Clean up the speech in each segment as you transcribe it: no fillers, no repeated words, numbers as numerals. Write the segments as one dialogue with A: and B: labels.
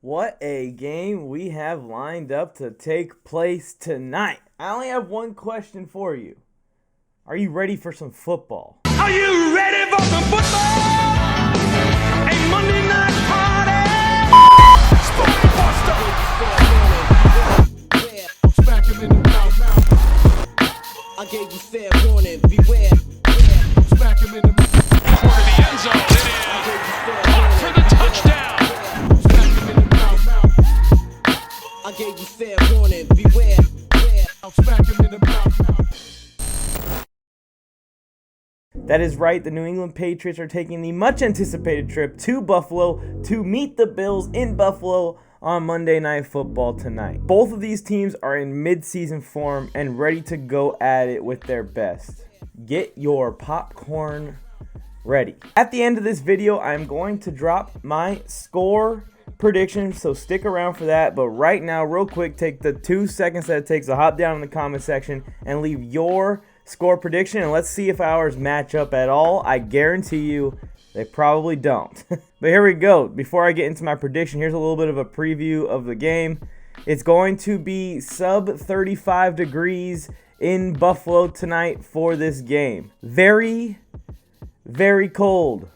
A: What a game we have lined up to take place tonight. I only have one question for you. Are you ready for some football?
B: Are you ready for some football? A Monday night party! Spooky Buster! Smack him in the mouth.
C: I gave you fair warning, beware.
B: Smack him in the mouth. Toward the end zone. It is up for the touchdown. Smack him in the mouth.
C: I gave you fair warning, beware.
B: I'll smack him in the mouth.
A: That is right, the New England Patriots are taking the much anticipated trip to Buffalo to meet the Bills in Buffalo on Monday Night Football tonight. Both of these teams are in mid-season form and ready to go at it with their best. Get your popcorn ready. At the end of this video, I'm going to drop my score prediction, so stick around for that. But right now, real quick, take the 2 seconds that it takes to hop down in the comment section and leave your score prediction, and let's see if ours match up at all. I guarantee you they probably don't. But here we go. Before I get into my prediction, here's a little bit of a preview of the game. It's going to be sub 35 degrees in Buffalo tonight for this game. Very, very cold.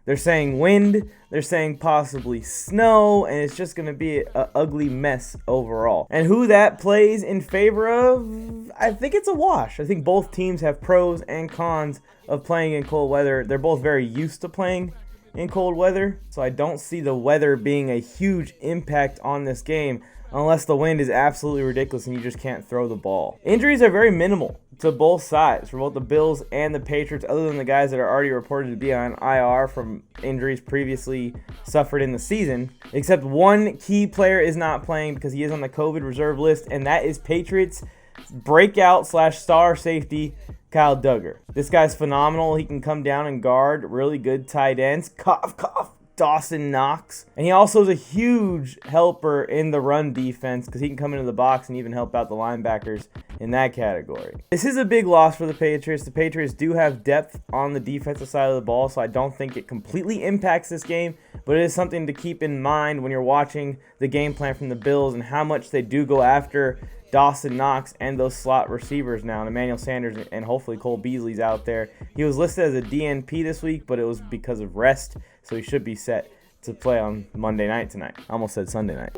A: They're saying wind, they're saying possibly snow, and it's just going to be an ugly mess overall. And who that plays in favor of, I think it's a wash. I think both teams have pros and cons of playing in cold weather. They're both very used to playing in cold weather, so I don't see the weather being a huge impact on this game unless the wind is absolutely ridiculous and you just can't throw the ball. Injuries are very minimal to both sides, for both the Bills and the Patriots, other than the guys that are already reported to be on IR from injuries previously suffered in the season. Except one key player is not playing because he is on the COVID reserve list, and that is Patriots breakout / star safety Kyle Duggar. This guy's phenomenal. He can come down and guard really good tight ends. Cough, cough. Dawson Knox. And he also is a huge helper in the run defense because he can come into the box and even help out the linebackers in that category. This is a big loss for the Patriots. The Patriots do have depth on the defensive side of the ball, so I don't think it completely impacts this game, but it is something to keep in mind when you're watching the game plan from the Bills and how much they do go after Dawson Knox and those slot receivers now, and Emmanuel Sanders and hopefully Cole Beasley's out there. He was listed as a DNP this week, but it was because of rest, so he should be set to play on Monday night tonight. I almost said Sunday night.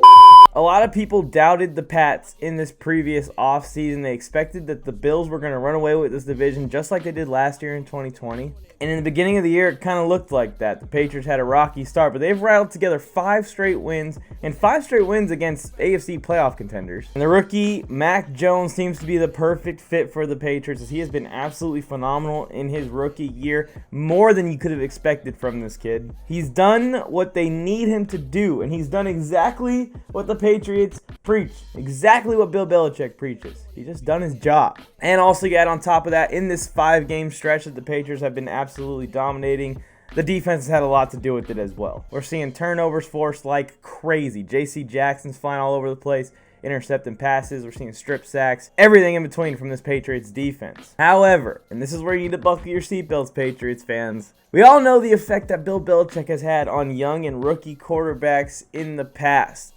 A: A lot of people doubted the Pats in this previous offseason. They expected that the Bills were going to run away with this division just like they did last year in 2020. And in the beginning of the year, it kind of looked like that. The Patriots had a rocky start, but they've rattled together 5 straight wins, and 5 straight wins against AFC playoff contenders. And the rookie, Mac Jones, seems to be the perfect fit for the Patriots, as he has been absolutely phenomenal in his rookie year, more than you could have expected from this kid. He's done what they need him to do, and he's done exactly what the Patriots preach, exactly what Bill Belichick preaches. He's just done his job. And also, you add on top of that, in this 5-game stretch that the Patriots have been absolutely dominating, the defense has had a lot to do with it as well. We're seeing turnovers forced like crazy. J.C. Jackson's flying all over the place, intercepting passes. We're seeing strip sacks, everything in between from this Patriots defense. However, and this is where you need to buckle your seatbelts, Patriots fans, we all know the effect that Bill Belichick has had on young and rookie quarterbacks in the past.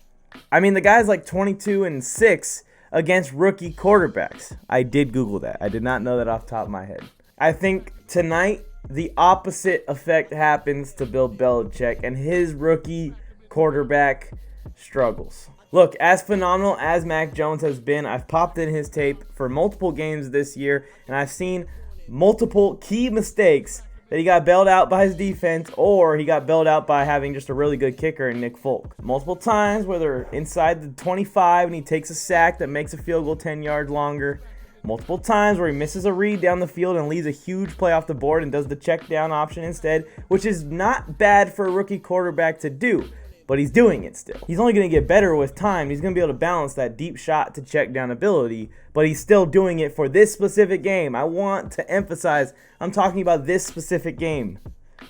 A: I mean, the guy's like 22-6 against rookie quarterbacks. I did Google that. I did not know that off the top of my head. I think tonight the opposite effect happens to Bill Belichick, and his rookie quarterback struggles. Look, as phenomenal as Mac Jones has been, I've popped in his tape for multiple games this year, and I've seen multiple key mistakes that he got bailed out by his defense, or he got bailed out by having just a really good kicker in Nick Folk. Multiple times where they're inside the 25 and he takes a sack that makes a field goal 10 yards longer. Multiple times where he misses a read down the field and leaves a huge play off the board and does the check down option instead, which is not bad for a rookie quarterback to do, but he's doing it still. He's only going to get better with time. He's going to be able to balance that deep shot to check down ability, but he's still doing it for this specific game. I want to emphasize, I'm talking about this specific game.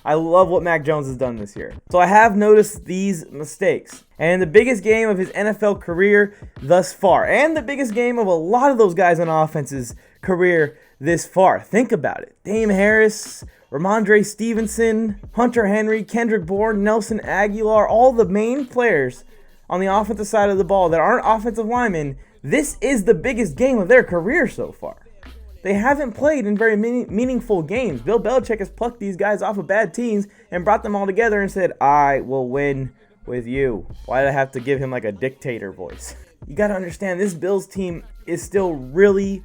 A: I love what Mac Jones has done this year. So I have noticed these mistakes. And the biggest game of his NFL career thus far, and the biggest game of a lot of those guys on offense's career this far. Think about it. Dame Harris, Ramondre Stevenson, Hunter Henry, Kendrick Bourne, Nelson Aguilar, all the main players on the offensive side of the ball that aren't offensive linemen. This is the biggest game of their career so far. They haven't played in very meaningful games. Bill Belichick has plucked these guys off of bad teams and brought them all together and said, I will win with you. Why did I have to give him like a dictator voice? You got to understand, this Bills team is still really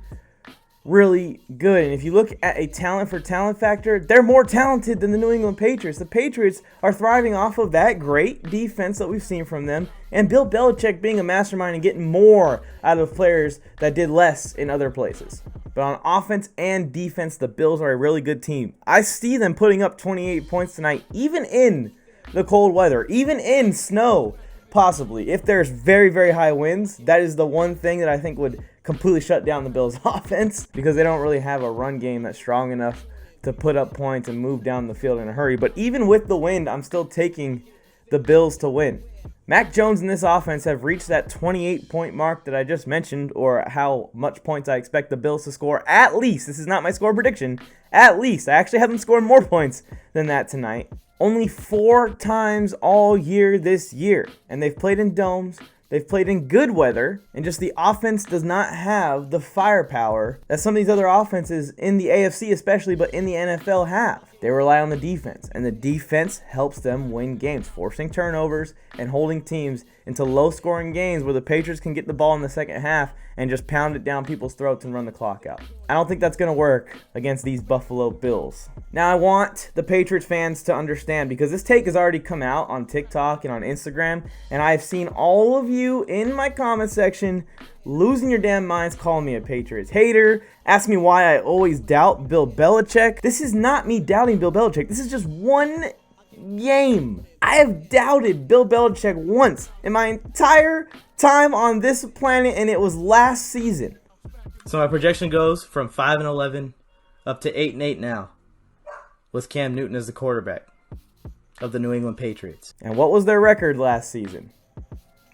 A: good. And if you look at a talent for talent factor, they're more talented than the New England Patriots. The Patriots are thriving off of that great defense that we've seen from them, and Bill Belichick being a mastermind and getting more out of players that did less in other places. But on offense and defense, the Bills are a really good team. I see them putting up 28 points tonight, even in the cold weather, even in snow, possibly. If there's very high winds, that is the one thing that I think would completely shut down the Bills' offense, because they don't really have a run game that's strong enough to put up points and move down the field in a hurry. But even with the wind, I'm still taking the Bills to win. Mac Jones and this offense have reached that 28-point mark that I just mentioned, or how much points I expect the Bills to score at least. This is not my score prediction. At least. I actually have them score more points than that tonight. Only 4 times all year this year. And they've played in domes. They've played in good weather, and just the offense does not have the firepower that some of these other offenses in the AFC especially, but in the NFL have. They rely on the defense, and the defense helps them win games, forcing turnovers and holding teams into low-scoring games where the Patriots can get the ball in the second half and just pound it down people's throats and run the clock out. I don't think that's going to work against these Buffalo Bills. Now, I want the Patriots fans to understand, because this take has already come out on TikTok and on Instagram, and I've seen all of you in my comment section losing your damn minds, calling me a Patriots hater, ask me why I always doubt Bill Belichick. This is not me doubting Bill Belichick. This is just one game. I have doubted Bill Belichick once in my entire time on this planet, and it was last season. So my projection goes from 5-11 up to 8-8 now, with Cam Newton as the quarterback of the New England Patriots. And what was their record last season?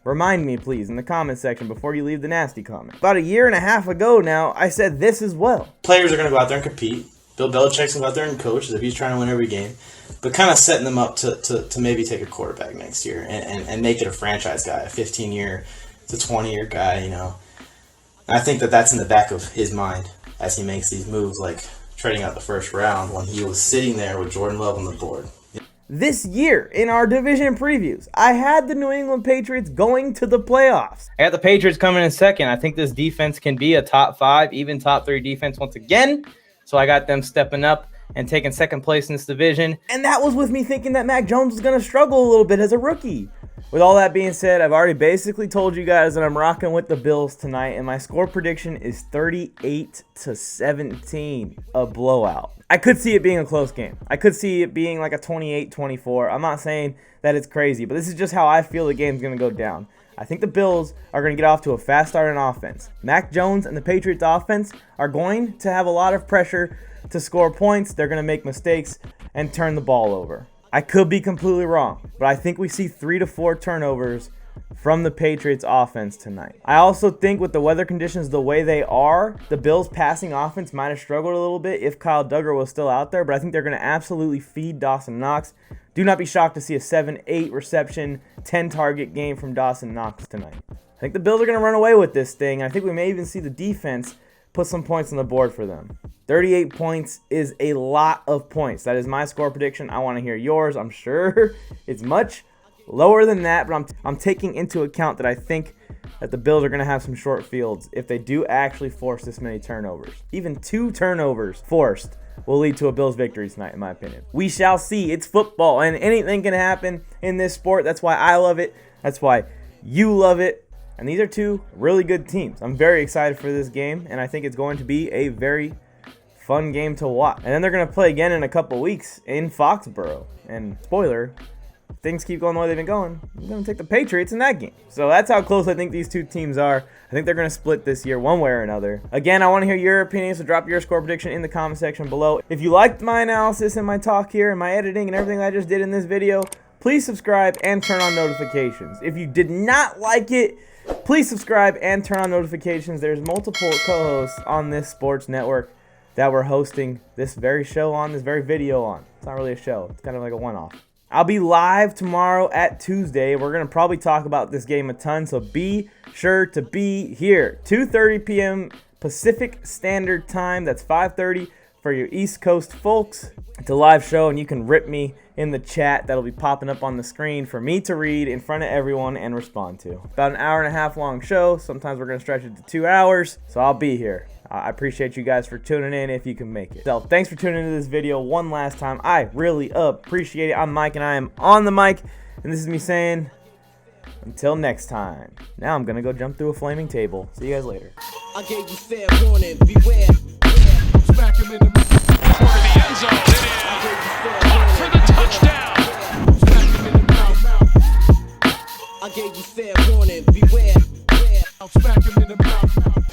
A: Remind me, please, in the comment section before you leave the nasty comment. About a year and a half ago now, I said this as well.
D: Players are going to go out there and compete. Bill Belichick's going to go out there and coach as if he's trying to win every game. But kind of setting them up to maybe take a quarterback next year and make it a franchise guy, a 15-year to 20-year guy, you know. And I think that's in the back of his mind as he makes these moves, like trading out the first round when he was sitting there with Jordan Love on the board.
A: This year, in our division previews, I had the New England Patriots going to the playoffs. I got the Patriots coming in second. I think this defense can be a top 5, even top 3 defense once again. So I got them stepping up and taking second place in this division. And that was with me thinking that Mac Jones was going to struggle a little bit as a rookie. With all that being said, I've already basically told you guys that I'm rocking with the Bills tonight, and my score prediction is 38-17, a blowout. I could see it being a close game. I could see it being like a 28-24. I'm not saying that it's crazy, but this is just how I feel the game's going to go down. I think the Bills are going to get off to a fast start in offense. Mac Jones and the Patriots offense are going to have a lot of pressure to score points. They're going to make mistakes and turn the ball over. I could be completely wrong, but I think we see 3 to 4 turnovers from the Patriots offense tonight. I also think with the weather conditions the way they are, the Bills passing offense might have struggled a little bit if Kyle Duggar was still out there, but I think they're going to absolutely feed Dawson Knox. Do not be shocked to see a 7-8 reception, 10 target game from Dawson Knox tonight. I think the Bills are going to run away with this thing. I think we may even see the defense put some points on the board for them. 38 points is a lot of points. That is my score prediction. I want to hear yours. I'm sure it's much lower than that, but I'm taking into account that I think that the Bills are going to have some short fields if they do actually force this many turnovers. Even 2 turnovers forced will lead to a Bills victory tonight, in my opinion. We shall see. It's football, and anything can happen in this sport. That's why I love it. That's why you love it. And these are 2 really good teams. I'm very excited for this game, and I think it's going to be a very fun game to watch. And then they're going to play again in a couple weeks in Foxborough. And spoiler, if things keep going the way they've been going, I'm going to take the Patriots in that game. So that's how close I think these 2 teams are. I think they're going to split this year one way or another. Again, I want to hear your opinion, so drop your score prediction in the comment section below. If you liked my analysis and my talk here and my editing and everything I just did in this video, please subscribe and turn on notifications. If you did not like it, please subscribe and turn on notifications. There's multiple co-hosts on this sports network that we're hosting this very show on, this very video on. It's not really a show. It's kind of like a one-off. I'll be live tomorrow at Tuesday. We're going to probably talk about this game a ton, so be sure to be here. 2:30 p.m. Pacific Standard Time. That's 5:30 for your East Coast folks. It's a live show, and you can rip me in the chat that'll be popping up on the screen for me to read in front of everyone and respond to. About an hour and a half long show. Sometimes we're going to stretch it to 2 hours, so I'll be here. I appreciate you guys for tuning in if you can make it. So thanks for tuning into this video one last time. I really appreciate it. I'm Mike, and I am on the mic, and this is me saying, until next time. Now I'm going to go jump through a flaming table. See you guys later.
C: I gave you fair warning, beware.
B: Smack him in the corner of the end zone. It is up for the touchdown. Smack him in the mouth.
C: I gave you fair warning, beware.
B: Smack